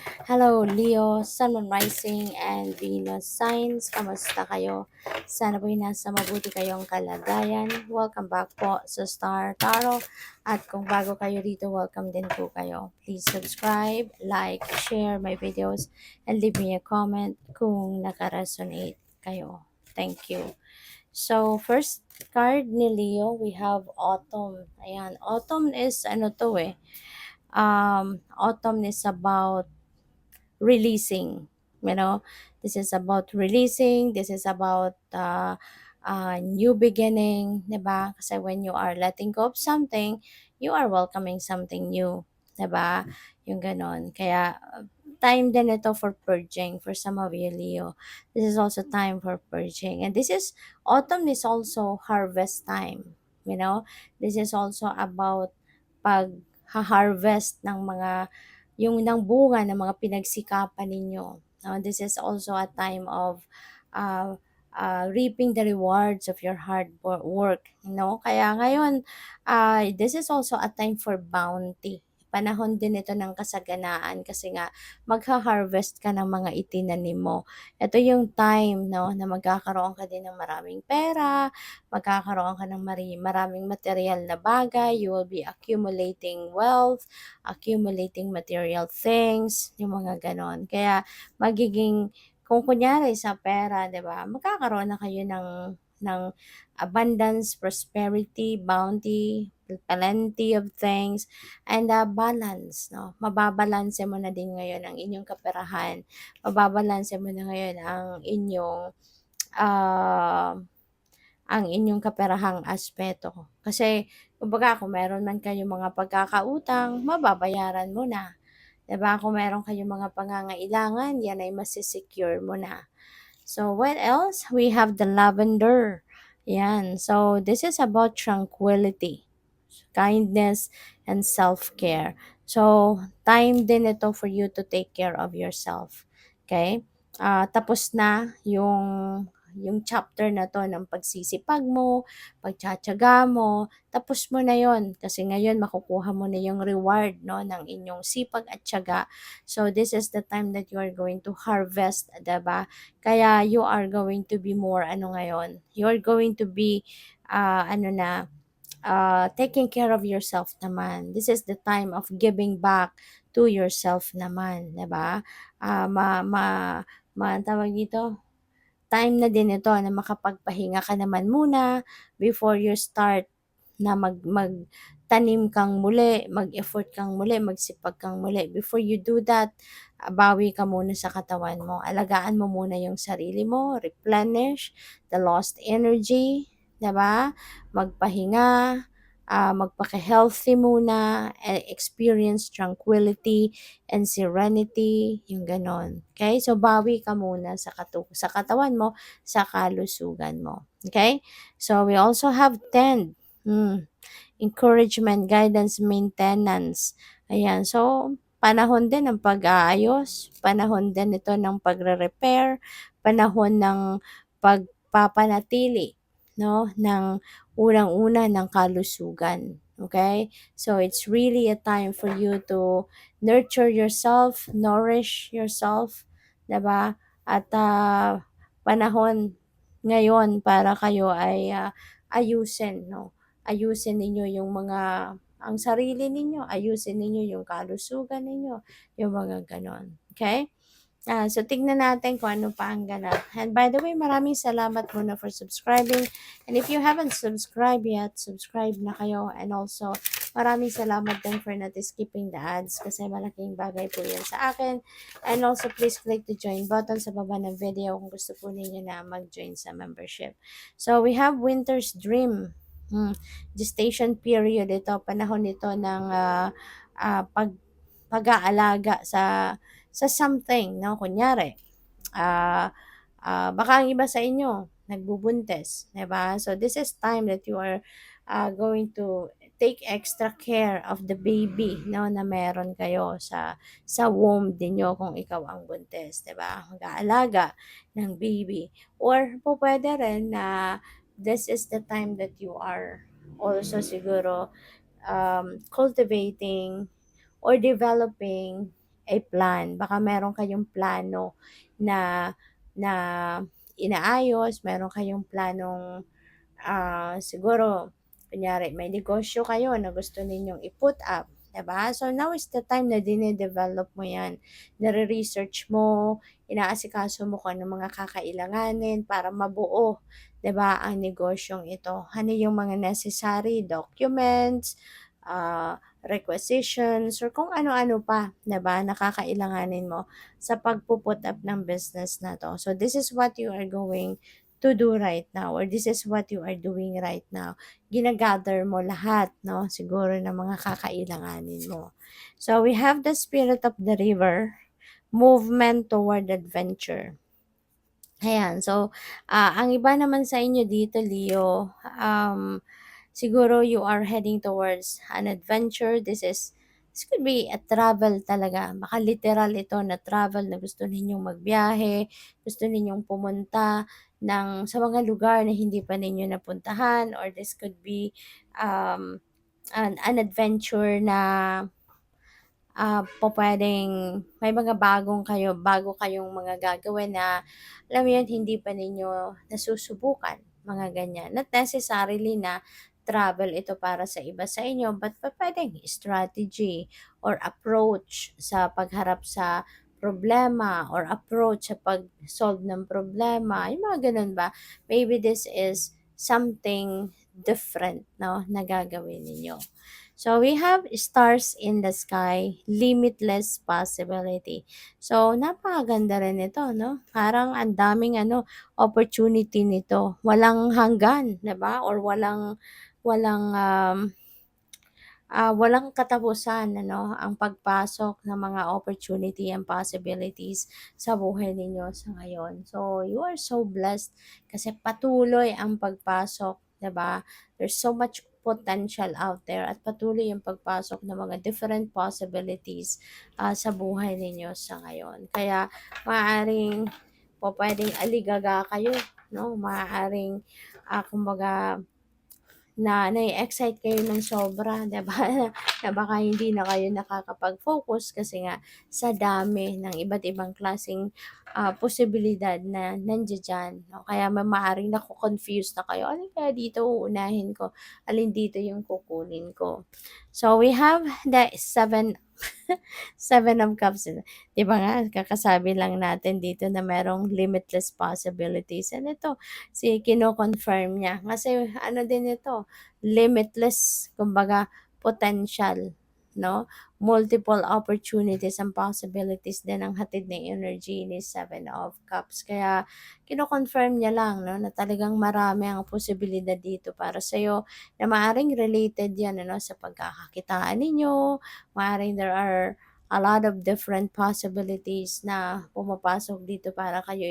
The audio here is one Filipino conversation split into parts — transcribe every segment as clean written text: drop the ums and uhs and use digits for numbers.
Hello, Leo, Sun, Moon Rising, and Venus Signs. Kamusta kayo? Sana po'y nasa mabuti kayong kalagayan. Welcome back po sa Star Tarot. At kung bago kayo dito, welcome din po kayo. Please subscribe, like, share my videos, and leave me a comment kung nakaresonate kayo. Thank you. So, first card ni Leo, we have Autumn. Ayan, Autumn is ano to eh. Autumn is about releasing. You know, this is about releasing. This is about new beginning, 'di ba? Kasi when you are letting go of something, you are welcoming something new, 'di ba? Yung ganon. Kaya time din ito for purging for some of you, Leo. This is also time for purging. And this is autumn is also harvest time. You know, this is also about pag harvest ng mga yung ng bunga ng mga pinagsikapan ninyo. This is also a time of uh, reaping the rewards of your hard work. Kaya ngayon, this is also a time for bounty. Panahon din ito ng kasaganaan kasi nga magha-harvest ka ng mga itinanim mo. Ito yung time na magkakaroon ka din ng maraming pera, magkakaroon ka ng maraming material na bagay, you will be accumulating wealth, accumulating material things, yung mga ganon. Kaya magiging, kung kunyari sa pera, 'di ba? Magkakaroon na kayo ng abundance, prosperity, bounty, plenty of things, and balance, no? Mababalanse mo na din ngayon ang inyong kaperahan. Mababalanse mo na ngayon uh, ang inyong kaperahang aspeto. Kasi, kumbaga, kung meron man kayong mga pagkakautang, mababayaran mo na. 'Di ba? Kung meron kayong mga pangangailangan, yan ay masisecure mo na. So, what else? We have the lavender. Yan. So, this is about tranquility, kindness, and self-care. So, time din ito for you to take care of yourself. Okay? Tapos na yung chapter na to ng pagsisipag mo, pagtsatsaga mo, tapos mo na yon kasi ngayon makukuha mo na yung reward no ng inyong sipag at tiyaga. So this is the time that you are going to harvest, 'di ba? Kaya you are going to be more ano ngayon. You are going to be taking care of yourself naman. This is the time of giving back to yourself naman, 'di ba? Ah, ma ma tawag dito, time na din ito na makapagpahinga ka naman muna before you start na magtanim kang muli, mag-effort kang muli, magsipag kang muli. Before you do that, bawi ka muna sa katawan mo. Alagaan mo muna yung sarili mo, replenish the lost energy, 'di ba? Magpahinga, magpaka-healthy muna, experience tranquility and serenity, yung ganon. Okay? So, bawi ka muna sa katawan mo, sa kalusugan mo. Okay? So, we also have 10. Encouragement, guidance, maintenance. Ayan. So, panahon din ng pag-aayos, panahon din ito ng pagre-repair, panahon ng pagpapanatili, no, ng unang-una ng kalusugan. Okay? So, it's really a time for you to nurture yourself, nourish yourself, 'di ba? At panahon ngayon para kayo ay ayusin, no? Ayusin ninyo yung ang sarili ninyo, ayusin ninyo yung kalusugan ninyo, yung mga ganon. Okay? So, tignan natin kung ano pa ang ganap. And by the way, maraming salamat muna for subscribing. And if you haven't subscribed yet, subscribe na kayo. And also, maraming salamat din for not skipping the ads kasi malaking bagay po yan sa akin. And also, please click the join button sa baba ng video kung gusto po ninyo na mag-join sa membership. So, we have Winter's Dream. Gestation period ito, panahon ito ng pag-aalaga sa something, no? Kunyari, baka ang iba sa inyo nagbubuntis, 'di ba? So this is time that you are going to take extra care of the baby, no, na meron kayo sa womb niyo kung ikaw ang buntis, 'di ba? Mag-aalaga ng baby. Or po pwede rin na this is the time that you are also siguro cultivating or developing a plan. Baka meron kayong plano na na inaayos, meron kayong planong siguro, kunyari, may negosyo kayo na gusto ninyong i-put up, 'di ba? So, now is the time na dine-develop mo yan. Nare-research mo, inaasikaso mo kung ano mga kakailanganin para mabuo, 'di ba, ang negosyong ito. Ano yung mga necessary documents, requisitions, or kung ano-ano pa, 'di ba, na kakailanganin mo sa pagpu-put up ng business na 'to. So, this is what you are going to do right now, or this is what you are doing right now. Ginagather mo lahat, no? Siguro ng mga kakailanganin mo. So, we have the spirit of the river, movement toward adventure. Ayan. So, ang iba naman sa inyo dito, Leo, siguro you are heading towards an adventure. This could be a travel talaga. Baka literal ito na travel na gusto ninyong magbiyahe, gusto ninyong pumunta sa mga lugar na hindi pa ninyo napuntahan, or this could be um, an adventure na pupuwedeng may mga bago kayong mga gagawin na, alam mo yun, hindi pa ninyo nasusubukan, mga ganyan. Not necessarily na travel ito para sa iba sa inyo, but pupuwedeng strategy or approach sa pagharap sa problema, or approach sa pag-solve ng problema, yung mga gano'n ba. Maybe this is something different, 'no, na gagawin ninyo. So, we have stars in the sky, limitless possibility. So, napakaganda rin ito, no? Parang ang daming opportunity nito. Walang hanggan, 'di ba? Or walang walang katapusan, ang pagpasok ng mga opportunity and possibilities sa buhay ninyo sa ngayon. So, you are so blessed kasi patuloy ang pagpasok, 'di ba? There's so much potential out there, at patuloy yung pagpasok ng mga different possibilities sa buhay ninyo sa ngayon. Kaya maaaring pwedeng aligaga kayo, no? Maaaring kumbaga na nai-excite kayo ng sobra, 'di ba? Na baka hindi na kayo nakakapag-focus kasi nga sa dami ng iba't ibang klaseng posibilidad na nandiya-diyan, 'no? Kaya maaaring naco-confuse na kayo, "Alin kaya dito uunahin ko? Alin dito yung kukunin ko?" So, we have the Seven of Cups. 'Di ba nga, kakasabi lang natin dito na merong limitless possibilities. And ito, kino-confirm niya. Kasi ano din ito, limitless, kumbaga, potential, no? Multiple opportunities and possibilities din ang hatid ng energy ni Seven of Cups. Kaya, kino-confirm niya lang, no, na talagang marami ang posibilidad dito para sa'yo, na maaring related yan, sa pagkakakitaan ninyo, maaaring there are a lot of different possibilities na pumapasok dito para kayo,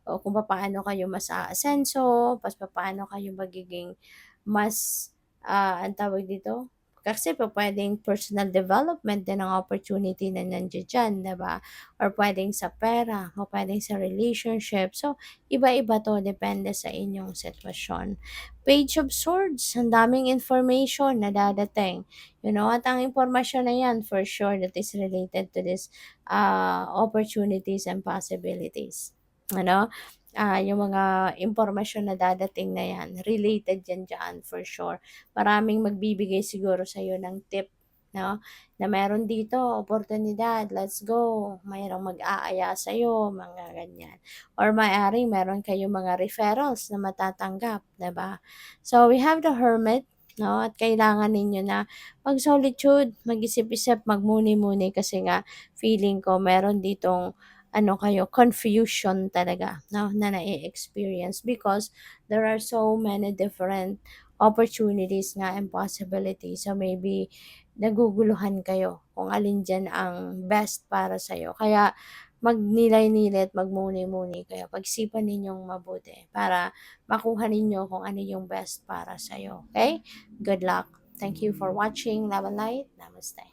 o kung paano kayo mas aasenso, paano kayo magiging mas, ang tawag dito? Kasi pwedeng personal development din ang opportunity na nandiyan dyan, 'di ba? Or pwedeng sa pera, o pwedeng sa relationship. So, iba-iba to, depende sa inyong sitwasyon. Page of Swords, ang daming information na dadating. At ang impormasyon na yan, for sure, that is related to this opportunities and possibilities. Ano? Yung mga impormasyon na dadating na yan, related yan dyan, for sure. Maraming magbibigay siguro sa'yo ng tip, no? Na meron dito, oportunidad, let's go. Mayroong mag-aaya sa'yo, mga ganyan. Or maaring meron kayong mga referrals na matatanggap, 'di ba? So, we have the Hermit, no? At kailangan ninyo na mag-solitude, mag-isip-isip, magmuni-muni, kasi nga feeling ko meron ditong confusion talaga, no, na na-experience because there are so many different opportunities nga and possibilities. So, maybe naguguluhan kayo kung alin dyan ang best para sa'yo. Kaya magnilay-nilay at magmuni-muni kayo. Pagsipan ninyong mabuti para makuha ninyo kung ano yung best para sa'yo. Okay? Good luck. Thank you for watching. Love and light. Namaste.